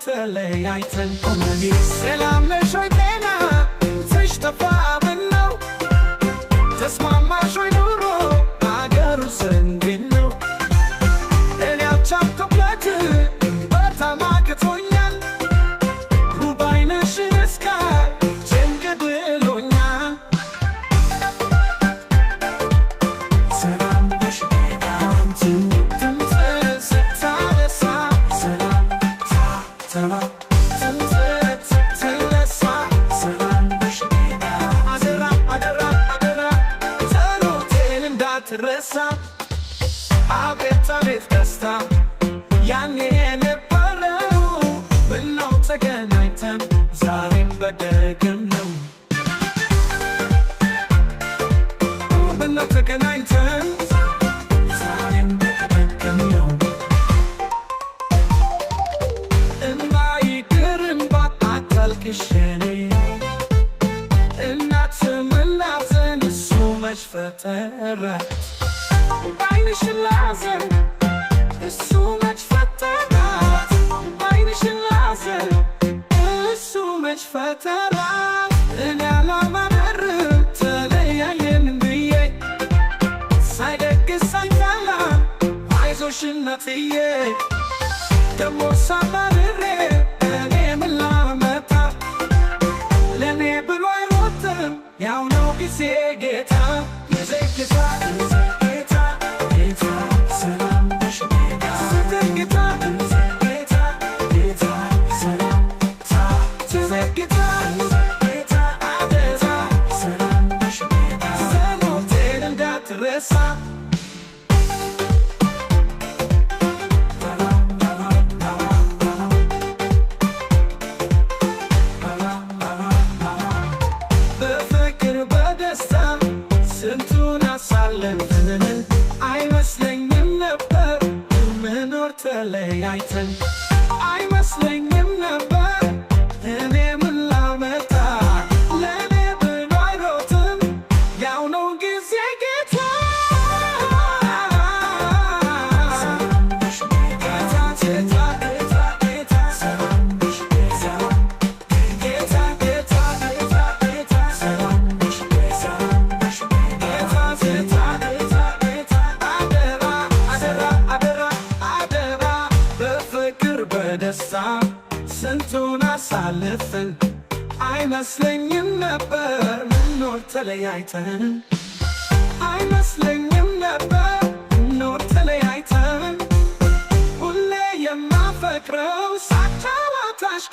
ተለያይተን ቆመን ሰላም ነሽ ወይ ጤና ተሽጠፋ ምነው ተስማማሽ ወይ ኑሮ አገሩስ እንዴት ነው እኔ አልቻልኩበት በጣም አቅቶኛል ውብ ዓይንሽን እስካይ ጭንቅ ብሎኛል ሰላም ነሽ ትረሳ አቤት አቤት ደስታ ያኔ የነበረው ምነው ተገናኝተን ዛሬም በደግም ነው ምነው ተገናኝተን ዛሬም በደግም ነው እማይቅር እንባ አታልቅሽ የኔ እናት ምን ላዘን እሱ መች ፈጠራት ዓይንሽን ላዘን እሱ መች ፈጠራት ዓይንሽን ላዘን እሱ መች ፈጠራት እኔ አላማረር ተለያየን ብዬ ሳይደግስ ሳይበላ አይዞሽ እናትዬ ደሞ ሳማርሬ እኔ ምን ላመጣ ለእኔ ብሎ አይሮጥም ያው ነው ጊዜ ጌታ ጊዜ ጌታ በፍቅር በደስታ ስንቱን አሳለፍን አይመስለኝም ነበር መኖር ተለያይተን አይመስለኝም ነበር እኔ ምን ላመጣ ለእኔ ብሎ አይሮጥም ያው ነው ጊዜ ጌታ በደስታ ስንቱን አሳልፍን አይመስለኝም ነበር ምኖር ተለያይተን አይመስለኝም ነበር ምኖር ተለያይተን ሁሌ የማፈቅረው ሳታዋታሽ